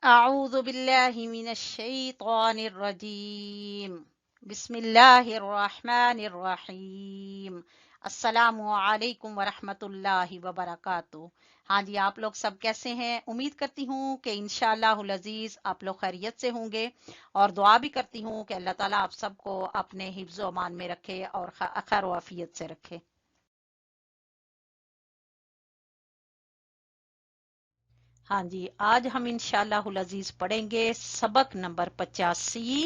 أعوذ بالله من الشيطان الرجيم بسم الله الرحمن الرحیم السلام علیکم ورحمۃ اللہ وبرکاتہ۔ ہاں جی، آپ لوگ سب کیسے ہیں؟ امید کرتی ہوں کہ انشاءاللہ العزیز آپ لوگ خیریت سے ہوں گے، اور دعا بھی کرتی ہوں کہ اللہ تعالیٰ آپ سب کو اپنے حفظ و امان میں رکھے اور خیر و عافیت سے رکھے۔ ہاں جی، آج ہم انشاءاللہ العزیز پڑھیں گے سبق نمبر 85،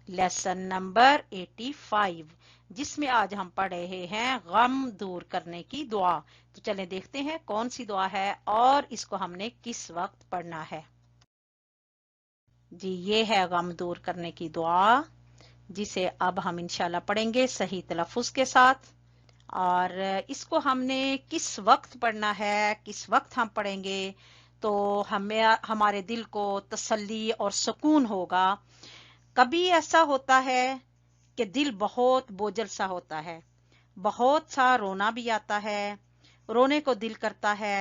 لیسن نمبر 85، جس میں آج ہم پڑھ رہے ہیں غم دور کرنے کی دعا۔ تو چلیں دیکھتے ہیں کون سی دعا ہے اور اس کو ہم نے کس وقت پڑھنا ہے۔ جی، یہ ہے غم دور کرنے کی دعا، جسے اب ہم انشاءاللہ پڑھیں گے صحیح تلفظ کے ساتھ۔ اور اس کو ہم نے کس وقت پڑھنا ہے، کس وقت ہم پڑھیں گے تو ہمیں ہمارے دل کو تسلی اور سکون ہوگا۔ کبھی ایسا ہوتا ہے کہ دل بہت بوجھل سا ہوتا ہے، بہت سا رونا بھی آتا ہے، رونے کو دل کرتا ہے،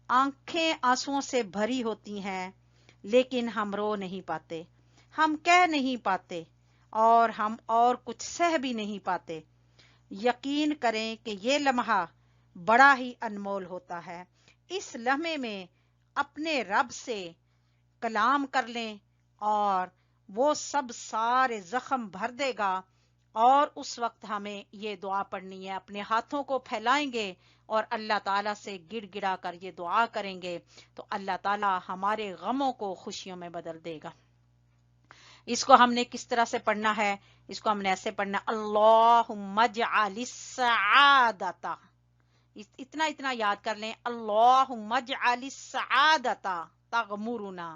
آنکھیں آنسوؤں سے بھری ہوتی ہیں، لیکن ہم رو نہیں پاتے، ہم کہہ نہیں پاتے، اور ہم اور کچھ سہ بھی نہیں پاتے۔ یقین کریں کہ یہ لمحہ بڑا ہی انمول ہوتا ہے۔ اس لمحے میں اپنے رب سے کلام کر لیں اور وہ سب سارے زخم بھر دے گا۔ اور اس وقت ہمیں یہ دعا پڑھنی ہے، اپنے ہاتھوں کو پھیلائیں گے اور اللہ تعالیٰ سے گڑ گڑا کر یہ دعا کریں گے تو اللہ تعالیٰ ہمارے غموں کو خوشیوں میں بدل دے گا۔ اس کو ہم نے کس طرح سے پڑھنا ہے؟ اس کو ہم نے ایسے پڑھنا، اللہم اجعل السعادۃ، اتنا اتنا یاد کر لیں، اللہم اجعل السعادۃ تغمرنا،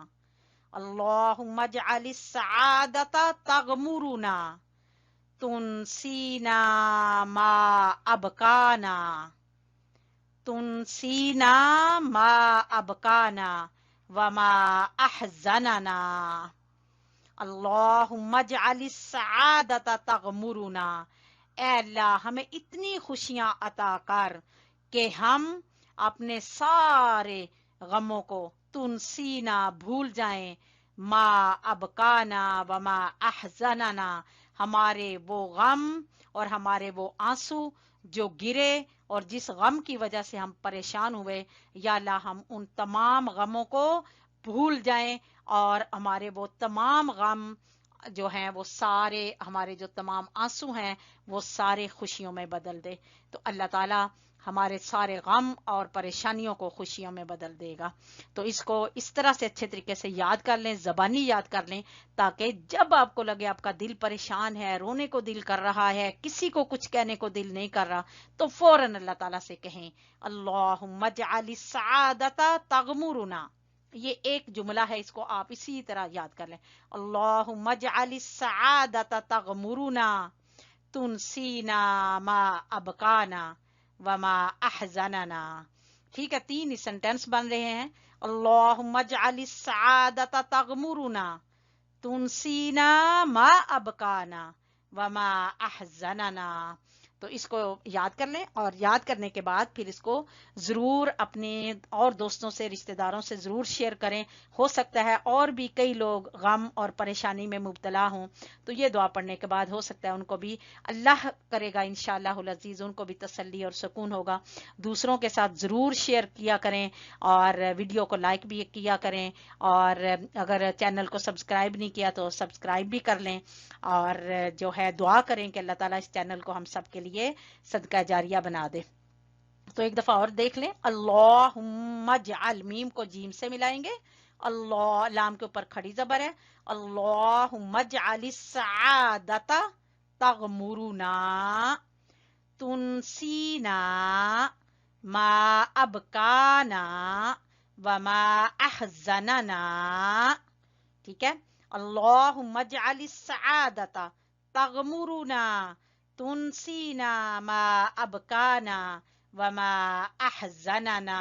اللہم اجعل السعادۃ تغمرنا، تنسینا ما ابکانا، تنسینا ما ابکانا وما احزننا، اللہم اجعل السعادۃ تغمرنا، اے اللہ ہمیں اتنی خوشیاں عطا کر کہ ہم اپنے سارے غموں کو تنسینا بھول جائیں، ما ابکانا وما احزننا، ہمارے وہ غم اور ہمارے وہ آنسو جو گرے اور جس غم کی وجہ سے ہم پریشان ہوئے، یا اللہ ہم ان تمام غموں کو بھول جائیں، اور ہمارے وہ تمام غم جو ہیں، وہ سارے ہمارے جو تمام آنسو ہیں وہ سارے خوشیوں میں بدل دے۔ تو اللہ تعالیٰ ہمارے سارے غم اور پریشانیوں کو خوشیوں میں بدل دے گا۔ تو اس کو اس طرح سے اچھے طریقے سے یاد کر لیں، زبانی یاد کر لیں، تاکہ جب آپ کو لگے آپ کا دل پریشان ہے، رونے کو دل کر رہا ہے، کسی کو کچھ کہنے کو دل نہیں کر رہا، تو فوراً اللہ تعالیٰ سے کہیں، اللہم اجعل السعادۃ تغمرنا۔ یہ ایک جملہ ہے، اس کو آپ اسی طرح یاد کر لیں، اللہم اجعل السعادۃ تغمرنا، تنسینا ما ابکانا وما احزننا۔ ٹھیک ہے، تین سینٹینس بن رہے ہیں، اللہم اجعل السعادۃ تغمرنا، تنسینا ما ابکانا وما احزننا۔ تو اس کو یاد کر لیں، اور یاد کرنے کے بعد پھر اس کو ضرور اپنے اور دوستوں سے، رشتہ داروں سے ضرور شیئر کریں۔ ہو سکتا ہے اور بھی کئی لوگ غم اور پریشانی میں مبتلا ہوں، تو یہ دعا پڑھنے کے بعد ہو سکتا ہے ان کو بھی اللہ کرے گا انشاءاللہ العزیز، ان کو بھی تسلی اور سکون ہوگا۔ دوسروں کے ساتھ ضرور شیئر کیا کریں، اور ویڈیو کو لائک بھی کیا کریں، اور اگر چینل کو سبسکرائب نہیں کیا تو سبسکرائب بھی کر لیں، اور جو ہے دعا کریں کہ اللہ تعالیٰ اس چینل کو ہم سب کے لیے صدقہ جاریہ بنا دے۔ تو ایک دفعہ اور دیکھ لیں، اللہم اجعل، میم کو جیم سے ملائیں گے، اللہ لام کے اوپر کھڑی زبر ہے، اللہم اجعل السعادۃ تغمرنا، تنسینا ما ابکانا وما احزننا۔ ٹھیک ہے، اللہم اجعل السعادۃ تغمرنا، تنسینا ما ابکانا وما احزننا۔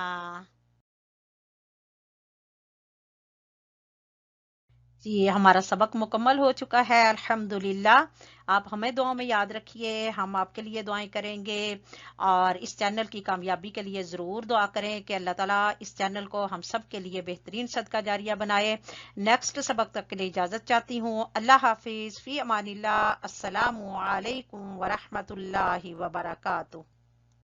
جی ہمارا سبق مکمل ہو چکا ہے الحمدللہ. آپ ہمیں دعاؤں میں یاد رکھیے، ہم آپ کے لیے دعائیں کریں گے، اور اس چینل کی کامیابی کے لیے ضرور دعا کریں کہ اللہ تعالیٰ اس چینل کو ہم سب کے لیے بہترین صدقہ جاریہ بنائے. نیکسٹ سبق تک کے لیے اجازت چاہتی ہوں. اللہ حافظ، فی امان اللہ، السلام علیکم ورحمۃ اللہ وبرکاتہ.